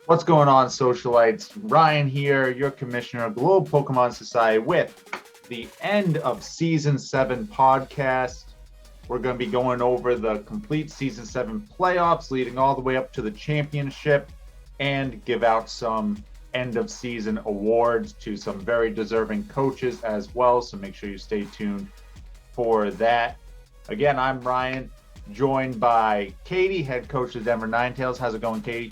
What's going on, Socialites? Ryan here, your commissioner of Global Pokémon Society with the end of Season 7 podcast. We're going to be going over the complete Season 7 playoffs leading all the way up to the championship and give out some end of season awards to some very deserving coaches as well. So make sure you stay tuned for that. Again, I'm Ryan, joined by Katie, head coach of Denver Ninetales. How's it going, Katie?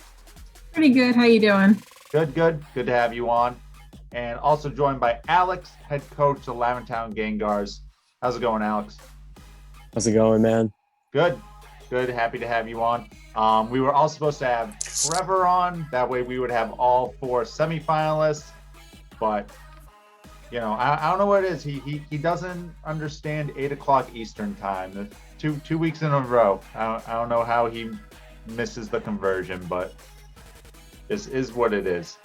Pretty good. How you doing? Good. Good to have you on. And also joined by Alex, head coach of Laventtown Gangars. How's it going, Alex? How's it going, man? Good. Happy to have you on. We were all supposed to have Trevor on. That way we would have all four semifinalists. But, you know, I don't know what it is. He doesn't understand 8 o'clock Eastern time. Two weeks in a row. I don't know how he misses the conversion, but this is what it is.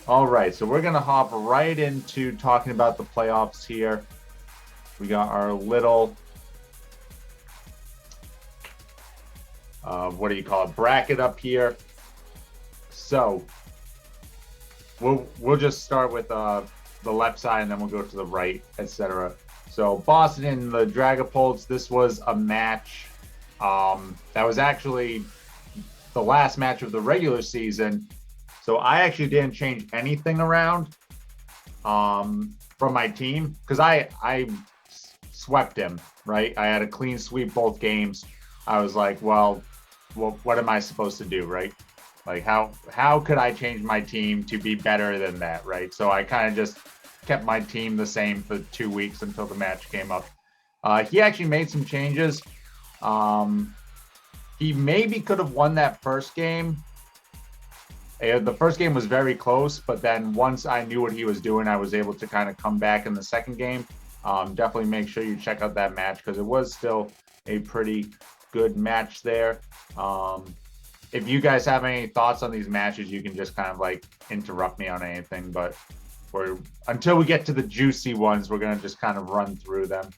All right, so we're going to hop right into talking about the playoffs here. We got our little, bracket up here. So we'll just start with the left side, and then we'll go to the right, etc. So Boston and the Dragapults, this was a match that was actually the last match of the regular season. So I actually didn't change anything around from my team because I swept him, right? I had a clean sweep both games. I was like, well, what am I supposed to do, right? Like how could I change my team to be better than that, right? So I kind of just kept my team the same for 2 weeks until the match came up. He actually made some changes. He maybe could have won that first game. The first game was very close, but then once I knew what he was doing, I was able to kind of come back in the second game. Definitely make sure you check out that match because it was still a pretty good match there. If you guys have any thoughts on these matches, you can just kind of like interrupt me on anything, but until we get to the juicy ones, we're going to just kind of run through them.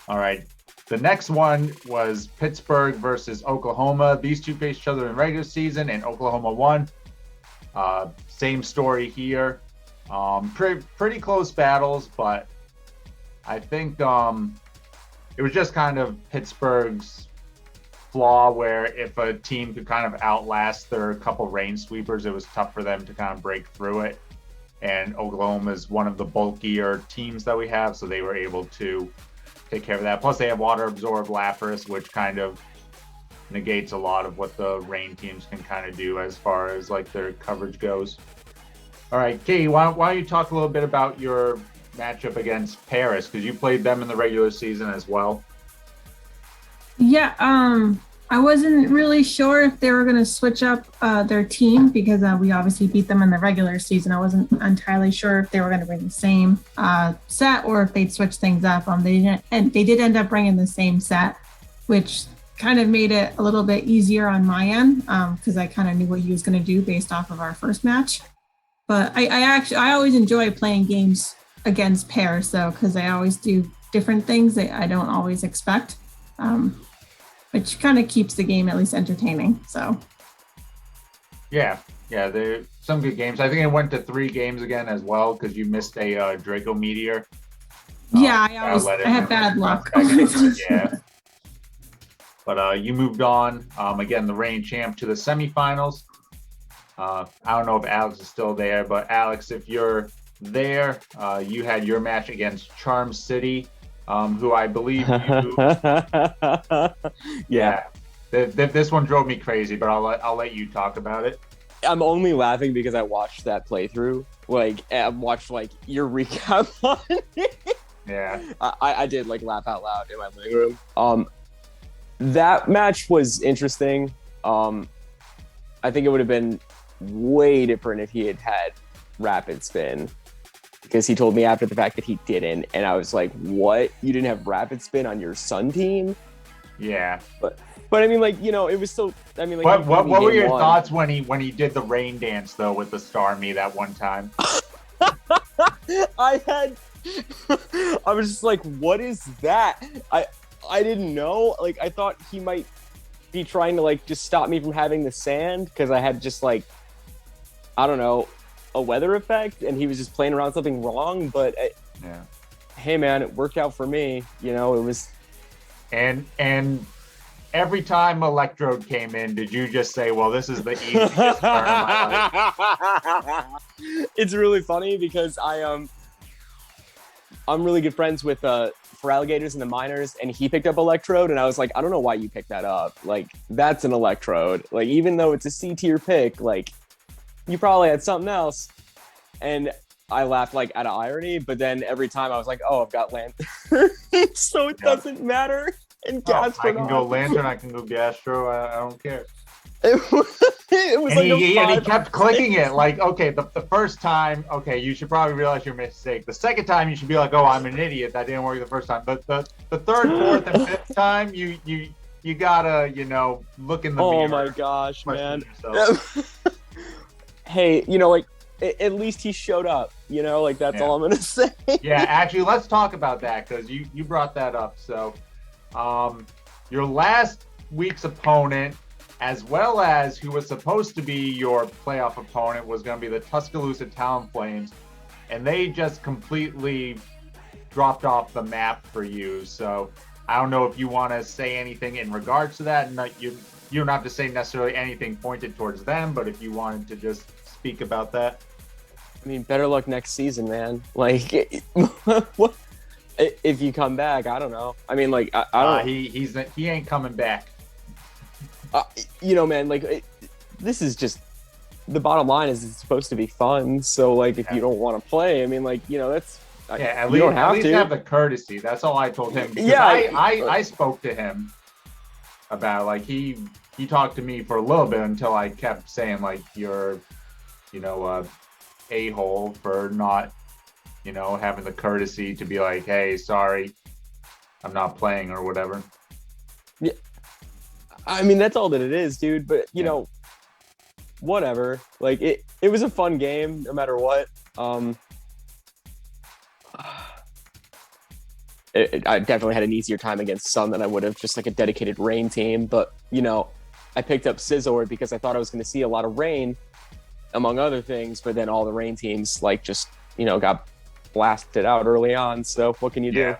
All right. The next one was Pittsburgh versus Oklahoma. These two faced each other in regular season, and Oklahoma won. Same story here. Pretty close battles, but I think it was just kind of Pittsburgh's flaw where if a team could kind of outlast their couple rain sweepers, it was tough for them to kind of break through it. And Oklahoma is one of the bulkier teams that we have, so they were able to take care of that. Plus, they have water absorbed Lapras, which kind of negates a lot of what the rain teams can kind of do as far as like their coverage goes. All right, Katie, why don't you talk a little bit about your matchup against Paris, because you played them in the regular season as well. Yeah, I wasn't really sure if they were going to switch up their team because we obviously beat them in the regular season. I wasn't entirely sure if they were going to bring the same set or if they'd switch things up. They did end up bringing the same set, which kind of made it a little bit easier on my end because I kind of knew what he was going to do based off of our first match. But I always enjoy playing games against Paris though, because they always do different things that I don't always expect. Which kind of keeps the game at least entertaining. So, yeah, there's some good games. I think it went to 3 games again as well because you missed a Draco Meteor. Yeah, I have bad luck. Yeah, but you moved on. Again, the reigning champ to the semifinals. I don't know if Alex is still there, but Alex, if you're there, you had your match against Charm City. Who I believe you. Yeah. This one drove me crazy, but I'll let you talk about it. I'm only laughing because I watched that playthrough. Like, I watched like your recap on it. Yeah. I did like laugh out loud in my living room. That match was interesting. I think it would have been way different if he had Rapid Spin. Because he told me after the fact that he didn't, and I was like, "What? You didn't have Rapid Spin on your Sun team?" Yeah, but I mean, like, you know, it was still. I mean, like, what were your thoughts when he did the rain dance though with the Starmie that one time? I was just like, "What is that?" I didn't know. Like, I thought he might be trying to like just stop me from having the sand because I had just like, I don't know, a weather effect, and he was just playing around something wrong. But Yeah. hey, man, it worked out for me. You know, it was. And every time Electrode came in, did you just say, "Well, this is the easiest turn of my life"? It's really funny because I'm really good friends with for alligators in the minors, and he picked up Electrode, and I was like, I don't know why you picked that up. Like, that's an Electrode. Like, even though it's a C tier pick, like, you probably had something else. And I laughed like out of irony, but then every time I was like, oh, I've got Lantern, so it doesn't matter. And I can go Lantern, I can go Gastro, I don't care. It was And, like he kept clicking it. Like, okay, the first time, okay, you should probably realize your mistake. The second time, you should be like, oh, I'm an idiot. That didn't work the first time. But the third, fourth, and fifth time, you gotta, look in the mirror. Oh my gosh, man. Yourself. Hey, like at least he showed up. Like that's all I'm gonna say. Yeah, actually, let's talk about that because you brought that up. So, your last week's opponent, as well as who was supposed to be your playoff opponent, was going to be the Tuscaloosa Talonflames, and they just completely dropped off the map for you. So I don't know if you want to say anything in regards to that. And you don't have to say necessarily anything pointed towards them, but if you wanted to just speak about that. I mean, better luck next season, man. Like, what? If you come back, I don't know. I mean, like, I don't. He ain't coming back. Man, like, this is just the bottom line is it's supposed to be fun. So, like, if you don't want to play, I mean, like, that's at you least don't have to have the courtesy. That's all I told him. Because I spoke to him about like he talked to me for a little bit until I kept saying like you're, a-hole for not, having the courtesy to be like, hey, sorry, I'm not playing or whatever. Yeah. I mean, that's all that it is, dude. But, whatever. Like, it was a fun game no matter what. I definitely had an easier time against Sun than I would have just like a dedicated rain team. But, I picked up Scizor because I thought I was going to see a lot of rain, among other things. But then all the rain teams, like, just, got blasted out early on. So what can you do?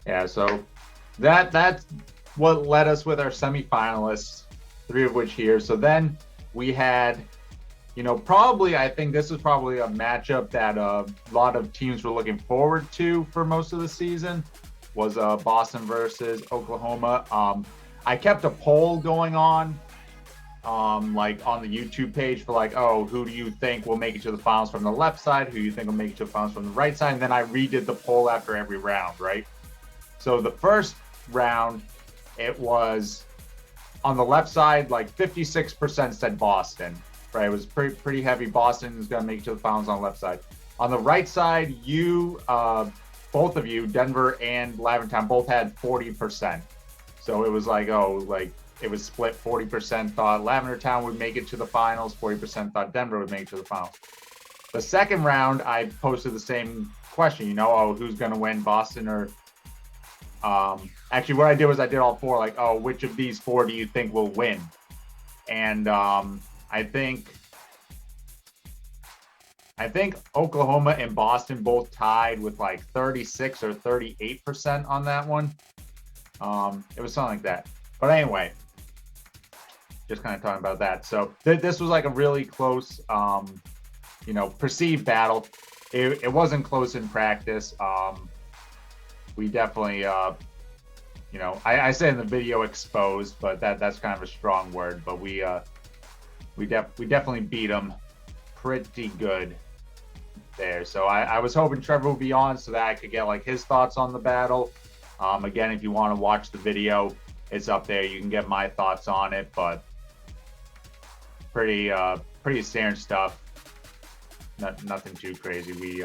Yeah, so that's what led us with our semifinalists, 3 of which here. So then we had, I think this was probably a matchup that a lot of teams were looking forward to for most of the season, was Boston versus Oklahoma. I kept a poll going on, like on the YouTube page for like, oh, who do you think will make it to the finals from the left side? Who do you think will make it to the finals from the right side? And then I redid the poll after every round, right? So the first round, it was on the left side, like 56% said Boston, right? It was pretty heavy. Boston is going to make it to the finals on the left side. On the right side, both of you, Denver and Laventine, both had 40%. So it was like, it was split. 40% thought Lavender Town would make it to the finals. 40% thought Denver would make it to the finals. The second round, I posted the same question, who's going to win, Boston or... actually, what I did was I did all 4, like, oh, which of these 4 do you think will win? And I think Oklahoma and Boston both tied with like 36 or 38% on that one. It was something like that. But anyway, just kind of talking about that. So this was like a really close, perceived battle. It wasn't close in practice. We definitely, I say in the video exposed, but that's kind of a strong word. But we definitely beat them pretty good there. So I was hoping Trevor would be on so that I could get like his thoughts on the battle. Again, if you want to watch the video, it's up there. You can get my thoughts on it, but pretty standard stuff. Nothing too crazy. We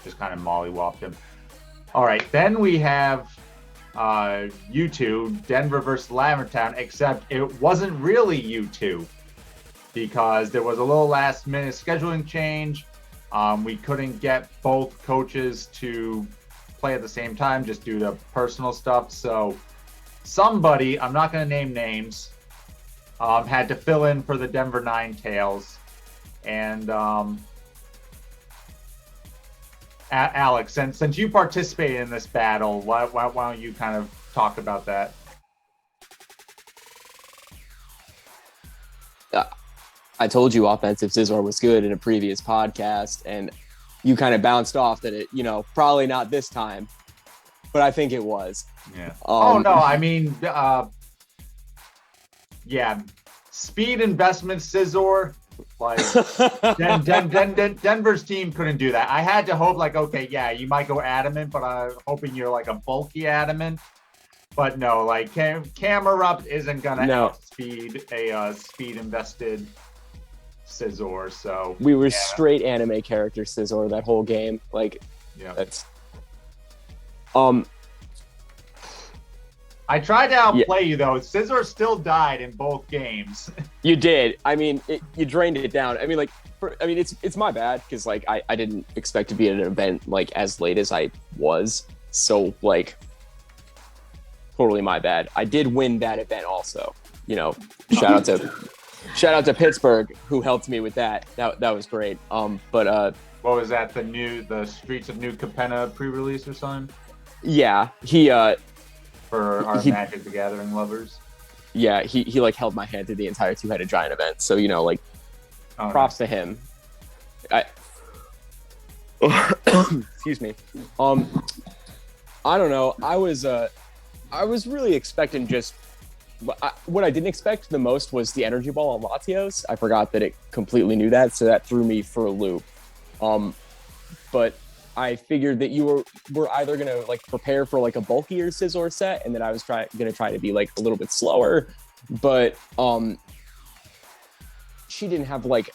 just kind of mollywopped him. All right, then we have you two, Denver versus Laventine, except it wasn't really you two because there was a little last minute scheduling change. We couldn't get both coaches to play at the same time just due to personal stuff. So somebody, I'm not going to name names, had to fill in for the Denver Nine Tails. And Alex, since you participated in this battle, why don't you kind of talk about that? I told you offensive Scizor was good in a previous podcast, and you kind of bounced off that it, probably not this time, but I think it was. Yeah. Oh no, I mean, yeah, speed investment Scizor, like Denver's team couldn't do that. I had to hope, like, okay, yeah, you might go adamant, but I'm hoping you're like a bulky adamant. But no, like Camerupt isn't gonna outspeed a speed invested Scizor. So we were straight anime character Scizor that whole game. Like, that's I tried to outplay you though. Scizor still died in both games. You did. I mean, you drained it down. I mean, like, it's my bad because like I didn't expect to be at an event like as late as I was. So like, totally my bad. I did win that event also. Shout out to Pittsburgh who helped me with that. That was great. But what was that? The Streets of New Capenna pre-release or something? Yeah, he for our Magic the Gathering lovers. Yeah, he like held my hand through the entire two-headed giant event. So props to him. Excuse me. I don't know. I was really expecting just what I didn't expect the most was the energy ball on Latios. I forgot that it completely knew that, so that threw me for a loop. But I figured that you were either gonna like prepare for like a bulkier Scizor set, and that I was gonna try to be like a little bit slower. But she didn't have like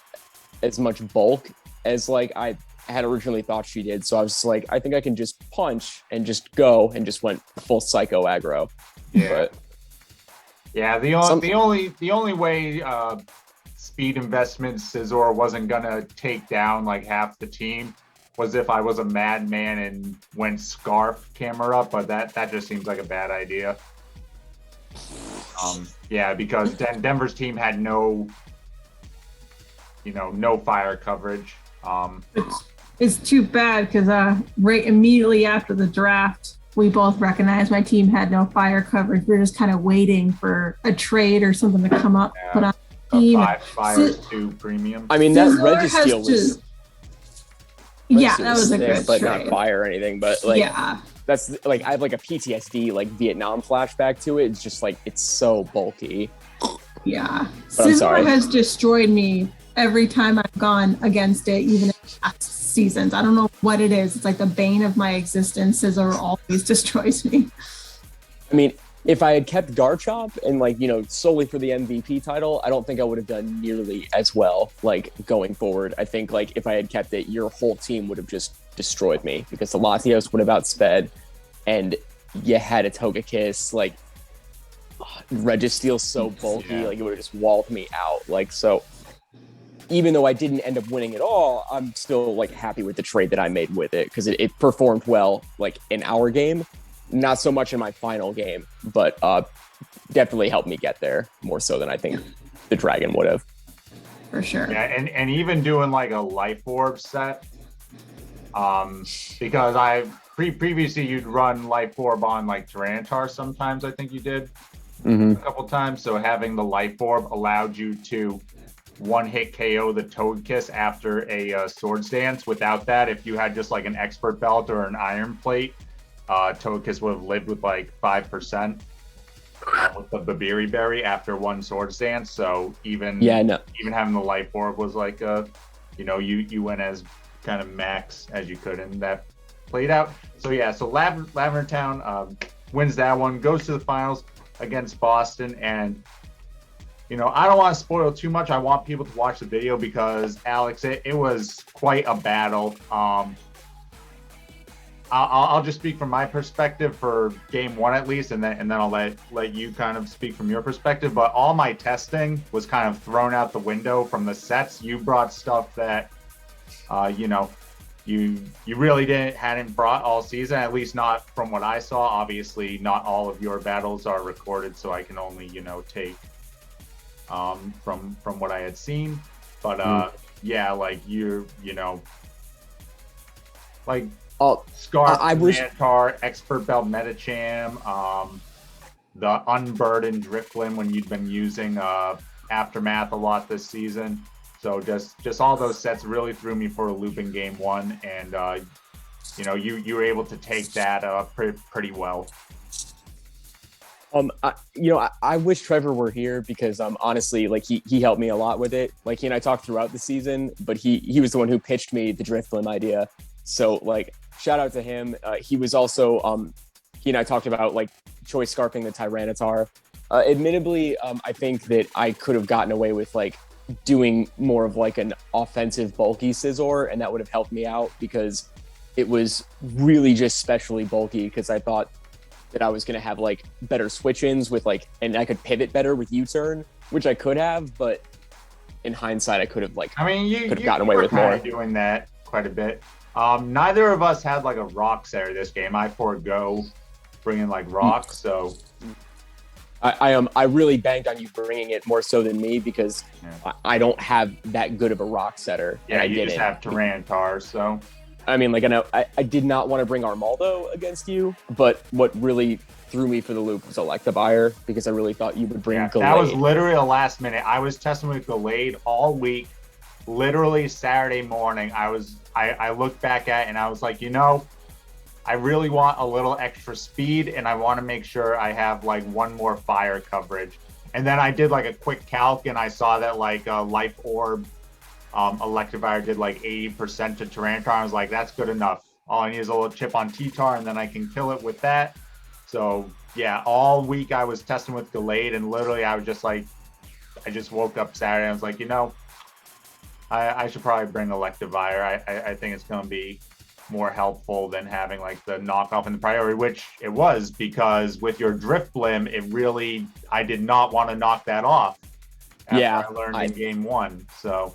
as much bulk as like I had originally thought she did. So I was just like, I think I can just punch and just go, and just went full psycho aggro. Yeah. But yeah, the only way speed investment Scizor wasn't gonna take down like half the team was if I was a madman and went Scarf Camerupt, but that just seems like a bad idea. Yeah, because Denver's team had no fire coverage. It's too bad because right immediately after the draft, we both recognized my team had no fire coverage. We were just kind of waiting for a trade or something to come up. Put on the team. Fire 2 premium. I mean, that Registeel was... Yeah, that was a good but trade. Not fire or anything, but like, that's like, I have like a PTSD, like Vietnam flashback to it. It's just like, it's so bulky. Yeah. Scizor has destroyed me every time I've gone against it, even in past seasons. I don't know what it is. It's like the bane of my existence. Scizor always destroys me. I mean, if I had kept Garchomp and like, solely for the MVP title, I don't think I would have done nearly as well, like going forward. I think like if I had kept it, your whole team would have just destroyed me because the Latios would have outsped, and you had a Togekiss, like Registeel's so bulky, like it would have just walled me out. Like, so even though I didn't end up winning at all, I'm still like happy with the trade that I made with it because it performed well like in our game. Not so much in my final game, but definitely helped me get there more so than I think the Dragon would have. For sure. Yeah, and even doing like a Life Orb set, because I previously you'd run Life Orb on like Tyranitar sometimes. I think you did a couple times. So having the Life Orb allowed you to one-hit KO the Togekiss after a Swords Dance. Without that, if you had just like an Expert Belt or an Iron Plate, Togekiss would have lived with like 5% with the Babiri Berry after one Swords Dance. So even having the Life Orb was like you went as kind of max as you could, and that played out. So yeah, so Lavender Town wins that one, goes to the finals against Boston, and I don't want to spoil too much. I want people to watch the video because Alex, it was quite a battle. I'll just speak from my perspective for game one at least, and then I'll let you kind of speak from your perspective. But all my testing was kind of thrown out the window from the sets. You brought stuff that, you really hadn't brought all season, at least not from what I saw. Obviously, not all of your battles are recorded, so I can only take from what I had seen. But yeah, like like Scarf, Mantar, Expert Belt Metacham, the Unburdened Driftlin when you'd been using Aftermath a lot this season. So just all those sets really threw me for a loop in game one, and you were able to take that pretty well. I wish Trevor were here because honestly, like he helped me a lot with it. Like he and I talked throughout the season, but he was the one who pitched me the Driftlin idea. So like shout out to him. He was also he and I talked about like choice scarfing the Tyranitar. Admittedly, I think that I could have gotten away with like doing more of like an offensive bulky Scizor, and that would have helped me out because it was really just specially bulky because I thought that I was going to have like better switch-ins with like, and I could pivot better with U-turn, which I could have, but in hindsight, I could have like, you could have gotten away with more. Doing that quite a bit. Neither of us had like a rock setter this game. I forego bringing like rocks, so. I really banked on you bringing it more so than me because I don't have that good of a rock setter. Yeah, and you just have Tyranitar, so. I mean, like I did not want to bring Armaldo against you, but what really threw me for the loop was Electivire because I really thought you would bring Gallade. That was literally a last minute. I was testing with Gallade all week. Literally Saturday morning, I looked back at it and I was like, I really want a little extra speed, and I want to make sure I have like one more fire coverage. And then I did like a quick calc, and I saw that like Life Orb Electivire did like 80% to Tyranitar. I was like, that's good enough. All I need is a little chip on T-Tar, and then I can kill it with that. So yeah, all week I was testing with Gallade, and literally I was just like, I just woke up Saturday. I was like, I should probably bring Electivire. I think it's going to be more helpful than having like the knockoff and the priority, which it was, because with your Drifblim, I did not want to knock that off after I learned in game one. So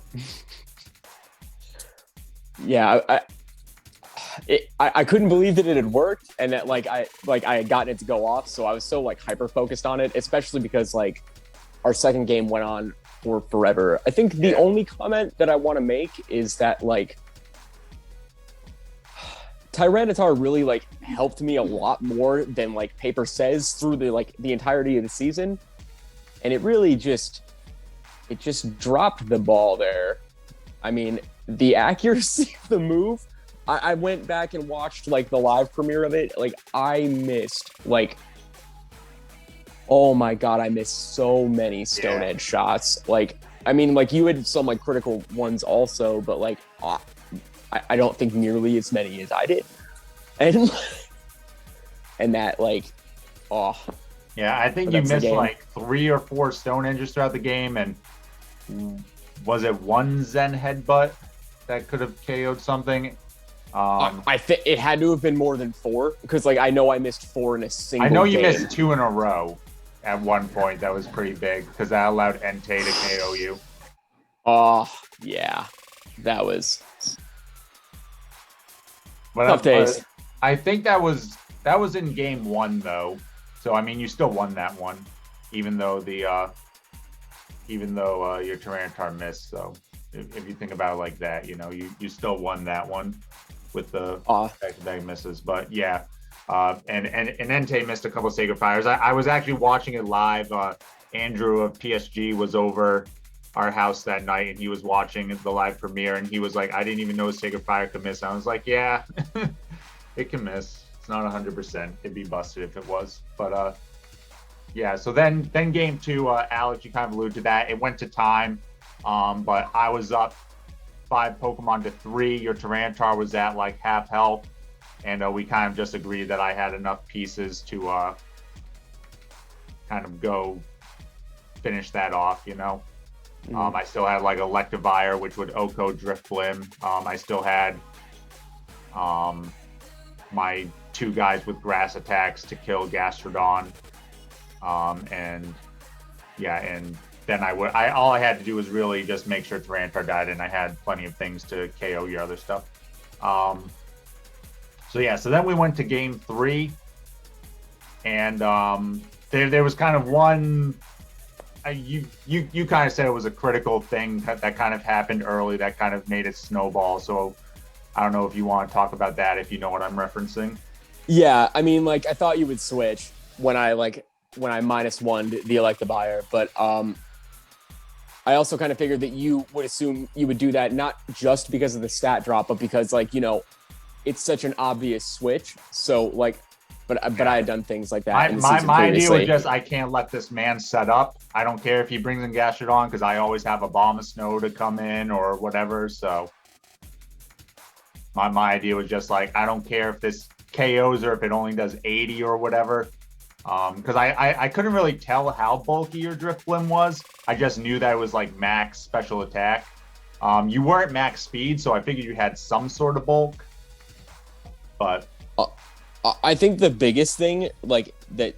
yeah, I couldn't believe that it had worked and that I had gotten it to go off. So I was so like hyper focused on it, especially because like our second game went on for forever. I think the only comment that I want to make is that like Tyranitar really like helped me a lot more than like paper says through the entirety of the season, and it really just dropped the ball there. I mean, the accuracy of the move, I went back and watched like the live premiere of it. Like I missed like, oh my god, I missed so many Stone Edge shots. Like I mean, like you had some like critical ones also, but like I don't think nearly as many as I did. And that like, yeah, I think you missed like 3 or 4 Stone Edges throughout the game, and was it one Zen Headbutt that could have KO'd something? I think it had to have been more than 4 because like I know I missed 4 in a single I know you game. missed 2 in a row at one point. That was pretty big because that allowed Entei to KO you. Oh yeah, that was tough days. I think that was in game 1 though. So I mean, you still won that one, even though your Tyranitar missed. So if you think about it like that, you still won that one with the back-to-back misses. But yeah, and Entei missed a couple Sacred Fires. I was actually watching it live. Andrew of PSG was over our house that night, and he was watching the live premiere, and he was like, I didn't even know Sacred Fire could miss. I was like, yeah, it can miss. It's not 100%. It'd be busted if it was. But yeah, so then game 2, Alex, you kind of alluded to that. It went to time, but I was up 5 Pokemon to 3. Your Tyranitar was at like half health, and we kind of just agreed that I had enough pieces to kind of go finish that off, I still had like Electivire, which would Oko Drifblim. I still had my 2 guys with grass attacks to kill Gastrodon. And then all I had to do was really just make sure Tyranitar died, and I had plenty of things to KO your other stuff. So yeah, so then we went to game 3, and there was kind of one. You kind of said it was a critical thing that kind of happened early that kind of made it snowball. So I don't know if you want to talk about that, if you know what I'm referencing. Yeah, I mean, like I thought you would switch when I -1'd the Electivire, but I also kind of figured that you would assume you would do that not just because of the stat drop, but because it's such an obvious switch. So like, but I had done things like that. My idea was just I can't let this man set up. I don't care if he brings in Gastrodon because I always have a Bomb of Snow to come in or whatever. So my idea was just like I don't care if this KOs or if it only does 80 or whatever. Because I couldn't really tell how bulky your Drifblim was. I just knew that it was like max special attack. You weren't max speed, so I figured you had some sort of bulk. But I think the biggest thing, like that,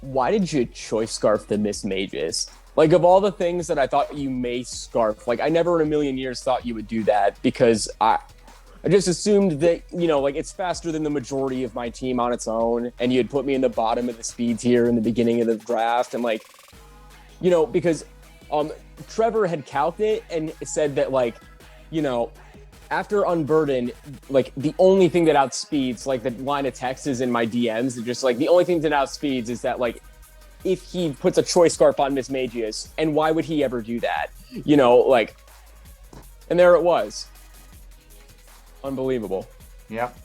why did you choice scarf the Miss Mages? Like of all the things that I thought you may scarf, like I never in a million years thought you would do that because I just assumed that, like it's faster than the majority of my team on its own. And you'd put me in the bottom of the speed tier in the beginning of the draft. And like, because Trevor had calced it and said that like, after Unburden, like the only thing that outspeeds, like the line of text is in my DMs. And just like the only thing that outspeeds is that like, if he puts a choice scarf on Miss Magius, and why would he ever do that? And there it was. Unbelievable. Yep.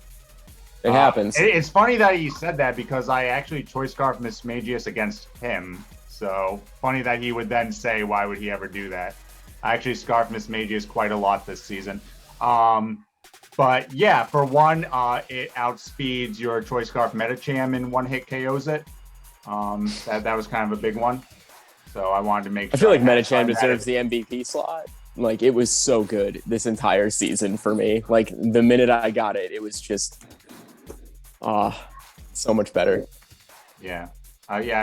It happens. It's funny that he said that because I actually choice scarfed Miss Magius against him. So funny that he would then say, why would he ever do that? I actually scarfed Miss Magius quite a lot this season. But yeah, for one, it outspeeds your choice scarf Metacham in one hit KOs it. That was kind of a big one. So I wanted to make sure. I feel like Metacham deserves the MVP slot. Like it was so good this entire season for me. Like the minute I got it, it was just so much better. Yeah.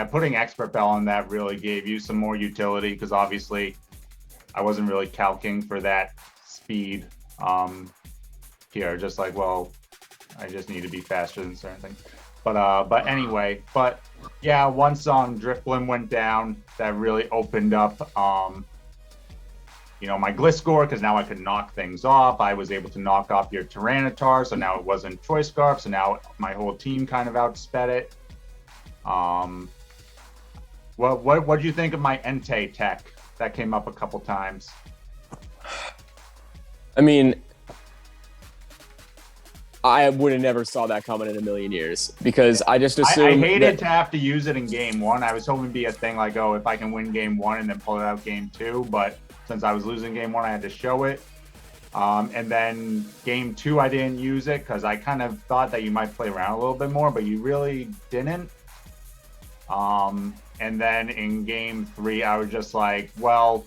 Putting Expert Bell on that really gave you some more utility because obviously I wasn't really calcing for that speed here. Just like, well, I just need to be faster than certain things. But anyway, yeah, once Drifblim went down, that really opened up my Gliscor, because now I could knock things off. I was able to knock off your Tyranitar, so now it wasn't Choice Scarf, so now my whole team kind of outsped it. What do you think of my Entei tech? That came up a couple times. I mean, I would have never saw that coming in a million years because I just assumed I hated to have to use it in game 1. I was hoping it'd be a thing like, oh, if I can win game 1 and then pull it out game 2, but since I was losing game 1, I had to show it. And then game 2, I didn't use it because I kind of thought that you might play around a little bit more, but you really didn't. And then in game 3, I was just like, well,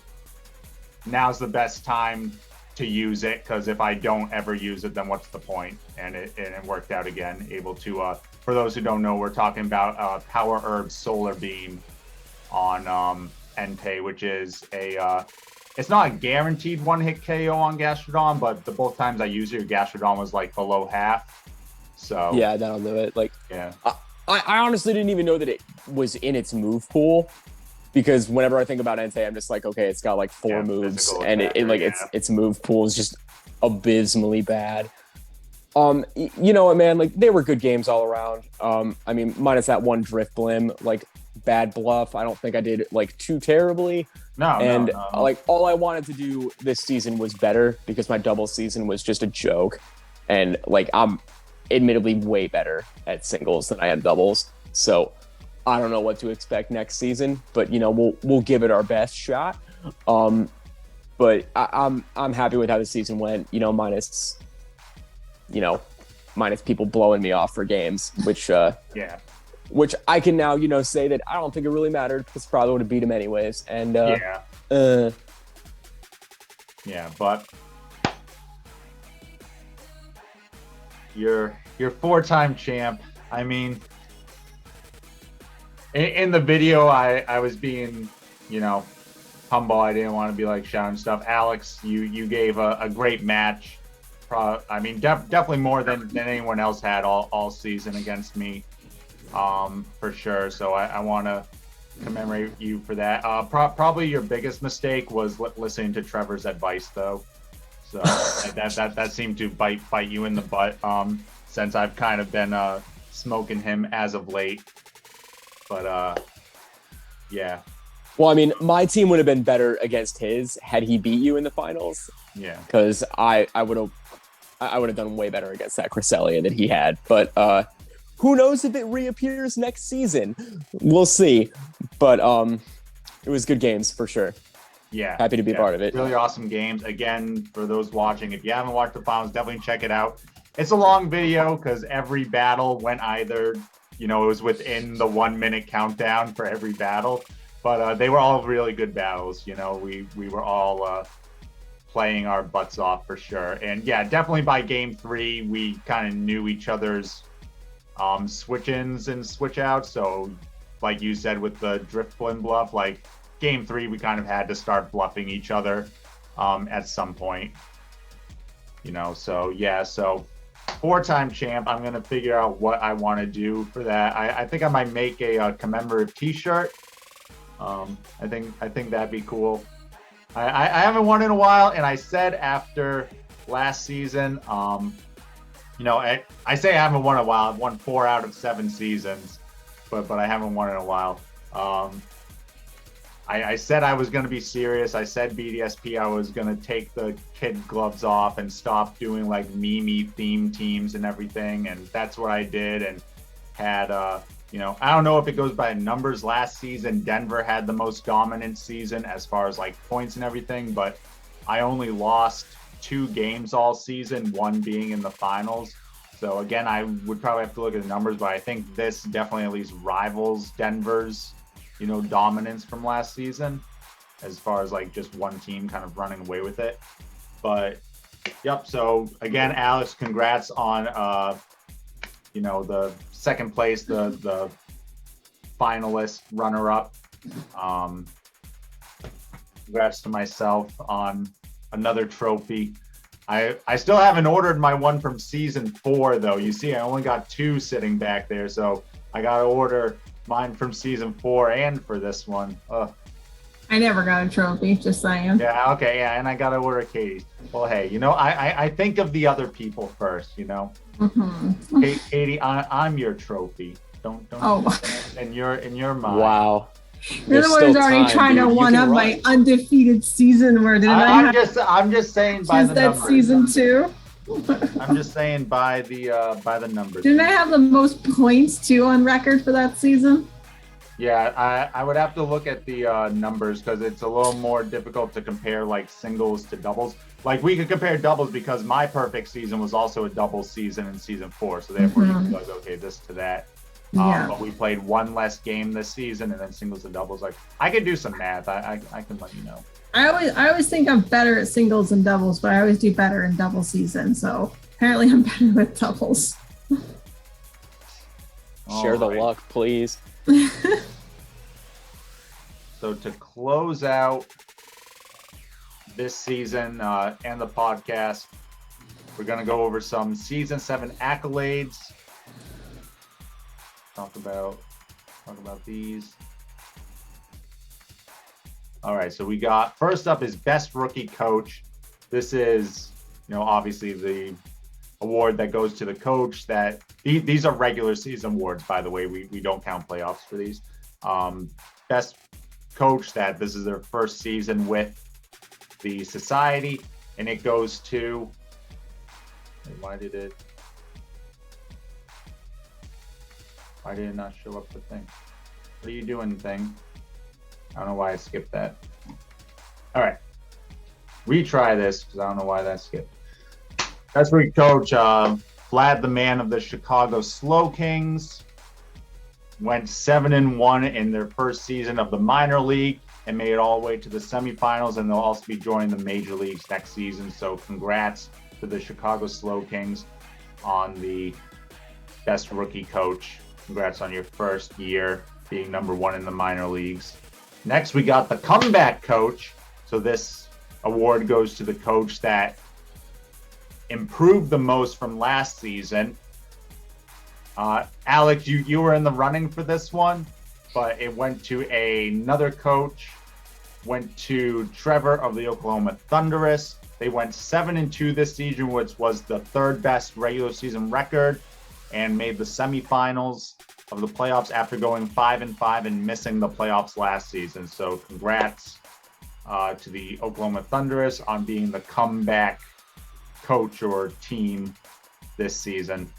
now's the best time to use it because if I don't ever use it, then what's the point? And it worked out again. Able to, for those who don't know, we're talking about Power Herb Solar Beam on Entei, which is it's not a guaranteed one-hit KO on Gastrodon, but the both times I used it, your Gastrodon was like below half. So yeah, that'll do it. Like, yeah, I honestly didn't even know that it was in its move pool because whenever I think about Entei, I'm just like, okay, it's got like 4 moves, and its move pool is just abysmally bad. You know what, man? Like they were good games all around. I mean, minus that one Drifblim, like bad bluff. I don't think I did like too terribly. No. Like all I wanted to do this season was better because my double season was just a joke, and like I'm admittedly way better at singles than I am doubles. So I don't know what to expect next season, but we'll give it our best shot. But I'm happy with how the season went. Minus people blowing me off for games, which which I can now say that I don't think it really mattered because probably would have beat him anyways. And but you're 4-time champ. I mean, in the video, I was being, humble. I didn't want to be like shouting stuff. Alex, you gave a great match. I mean, definitely more than anyone else had all season against me, for sure. So I want to commemorate you for that. Probably your biggest mistake was listening to Trevor's advice, though. So that seemed to bite you in the butt. Since I've kind of been smoking him as of late, but yeah. Well, I mean, my team would have been better against his had he beat you in the finals. Yeah, because I would have done way better against that Cresselia that he had. But who knows if it reappears next season? We'll see. But it was good games for sure. Yeah, Happy to be part of it. Really awesome games. Again, for those watching, if you haven't watched the finals, definitely check it out. It's a long video because every battle went either, it was within the 1 minute countdown for every battle. But they were all really good battles. We were all playing our butts off for sure. And yeah, definitely by game 3, we kind of knew each other's switch-ins and switch-outs. So like you said with the Driftblim bluff, like game 3, we kind of had to start bluffing each other at some point. So yeah, so 4-time champ, I'm going to figure out what I want to do for that. I think I might make a commemorative t-shirt. I think that'd be cool. I haven't won in a while, and I said after last season, I say I haven't won in a while. I've won 4 out of 7 seasons, but I haven't won in a while. I said I was going to be serious. I said BDSP, I was going to take the kid gloves off and stop doing like meme theme teams and everything, and that's what I did. And had I don't know if it goes by numbers. Last season, Denver had the most dominant season as far as like points and everything, but I only lost 2 games all season, 1 being in the finals. So again, I would probably have to look at the numbers, but I think this definitely at least rivals Denver's, dominance from last season as far as like just one team kind of running away with it. But yep. So again, Alex, congrats on, the second place, the finalist runner-up. Congrats to myself on another trophy. I still haven't ordered my one from season 4 though. You see, I only got 2 sitting back there, so I gotta order mine from season 4 and for this one. I never got a trophy, just saying. Yeah, okay, yeah, and I gotta order Katie's. Well, hey, I think of the other people first, Mm-hmm. Katie, I'm your trophy. Don't. Oh. In your mind. Wow. You're the one who's already trying to one up my undefeated season. Where did I'm just saying by the that numbers. Season 2? I'm just saying by the numbers. Didn't I have the most points too on record for that season? Yeah, I would have to look at the numbers because it's a little more difficult to compare like singles to doubles. Like we could compare doubles because my perfect season was also a double season in season 4, so therefore you can be like, okay, this to that. Yeah. But we played 1 less game this season, and then singles and doubles. Like I could do some math. I can let you know. I always think I'm better at singles and doubles, but I always do better in double season. So apparently I'm better with doubles. Share the luck, please. So to close out this season and the podcast, we're going to go over some season 7 accolades. Talk about these. All right, so we got, first up is Best Rookie Coach. This is, obviously the award that goes to the coach that, these are regular season awards, by the way. We don't count playoffs for these. Best coach that this is their first season with the society, and it goes to, why did it not show up the thing? What are you doing, thing? I don't know why I skipped that. All right, retry this because I don't know why that skipped. Best Rookie Coach, Vlad, the man of the Chicago Slow Kings, went 7-1 in their first season of the minor league and made it all the way to the semifinals, and they'll also be joining the major leagues next season. So congrats to the Chicago Slow Kings on the Best Rookie Coach. Congrats on your first year being number 1 in the minor leagues. Next, we got the comeback coach. So this award goes to the coach that improved the most from last season. Alex, you were in the running for this one, but it went to another coach. Went to Trevor of the Oklahoma Thunderous. They went 7-2 this season, which was the third best regular season record, and made the semifinals of the playoffs after going 5-5 and missing the playoffs last season. So congrats to the Oklahoma Thunderous on being the comeback coach or team this season.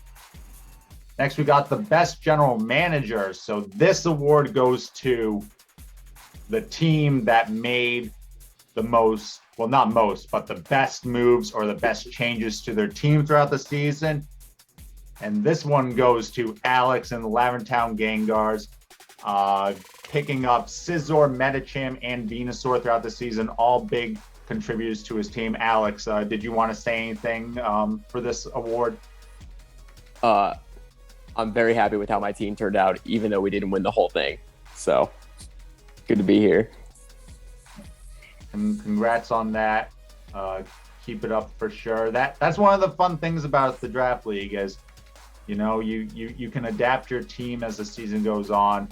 Next, we got the best general manager. So this award goes to the team that made the most, well, not most, but the best moves or the best changes to their team throughout the season. And this one goes to Alex and the Laverntown Gangars, picking up Scizor, Medicham, and Venusaur throughout the season, all big contributors to his team. Alex, did you want to say anything for this award? I'm very happy with how my team turned out, even though we didn't win the whole thing. So, good to be here. And congrats on that. Keep it up for sure. That's one of the fun things about the draft league is, you know, you can adapt your team as the season goes on.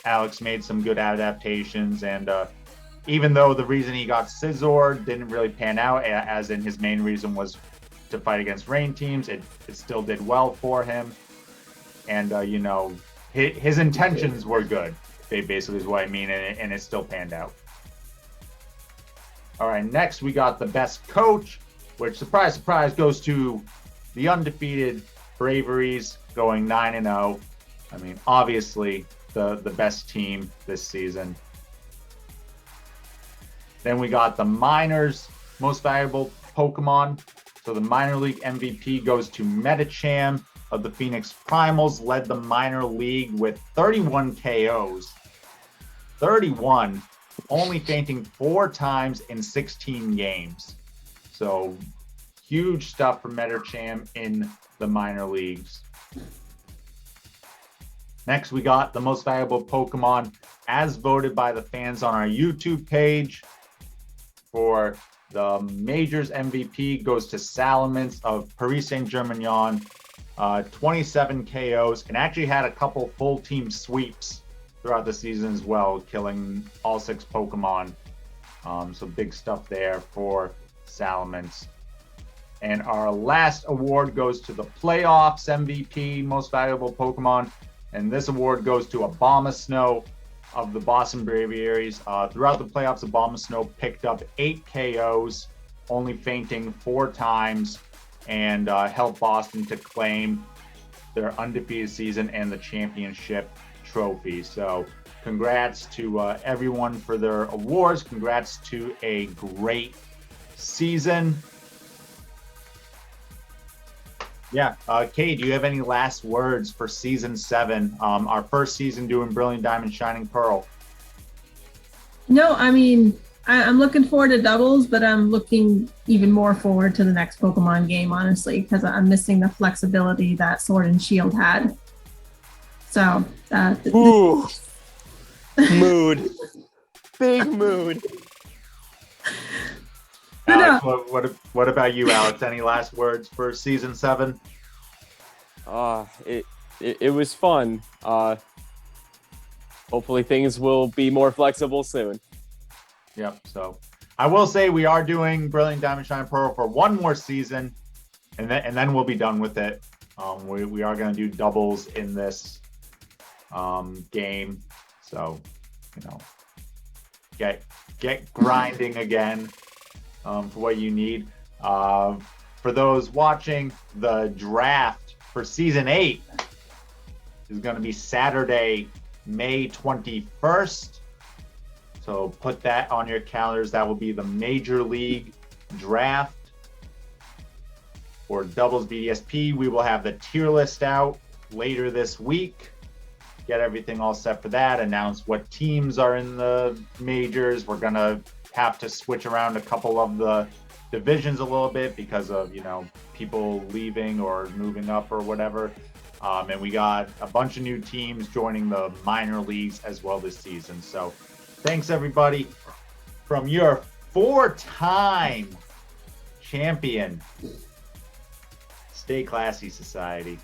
Alex made some good adaptations, and even though the reason he got Scizor didn't really pan out, as in his main reason was to fight against rain teams, it still did well for him. And, you know, his intentions were good, basically is what I mean, and it still panned out. All right, next we got the best coach, which, surprise, surprise, goes to the undefeated Braveries, going 9-0. I mean, obviously the best team this season. Then we got the minors most valuable Pokemon. So the minor league MVP goes to Medicham of the Phoenix Primals, led the minor league with 31 KOs. 31, only fainting 4 times in 16 games. So huge stuff for Medicham in the minor leagues. Next, we got the most valuable Pokemon as voted by the fans on our YouTube page. For the Majors MVP goes to Salamence of Paris Saint-Germain, 27 KOs, and actually had a couple full team sweeps throughout the season as well, killing all 6 Pokemon. So big stuff there for Salamence. And our last award goes to the playoffs MVP, most valuable Pokemon. And this award goes to Abomasnow of the Boston Braviaries. Throughout the playoffs, Abomasnow picked up 8 KOs, only fainting 4 times, and helped Boston to claim their undefeated season and the championship trophy. So congrats to everyone for their awards. Congrats to a great season. Yeah. Kay, do you have any last words for season 7? Our first season doing Brilliant Diamond Shining Pearl. No, I mean, I'm looking forward to doubles, but I'm looking even more forward to the next Pokemon game, honestly, because I'm missing the flexibility that Sword and Shield had. So, ooh, mood, big mood. Alex, what about you, Alex? Any last words for season 7? It was fun. Hopefully things will be more flexible soon. Yep. So I will say we are doing Brilliant Diamond Shine Pearl for one more season, and then we'll be done with it. We are going to do doubles in this game, so you know, get grinding again. For what you need. For those watching, the draft for season 8 is going to be Saturday, May 21st. So put that on your calendars. That will be the Major League Draft. For Doubles BDSP, we will have the tier list out later this week. Get everything all set for that. Announce what teams are in the majors. We're going to have to switch around a couple of the divisions a little bit because of, you know, people leaving or moving up or whatever. And we got a bunch of new teams joining the minor leagues as well this season. So Thanks, everybody, from your 4-time champion. Stay classy, society.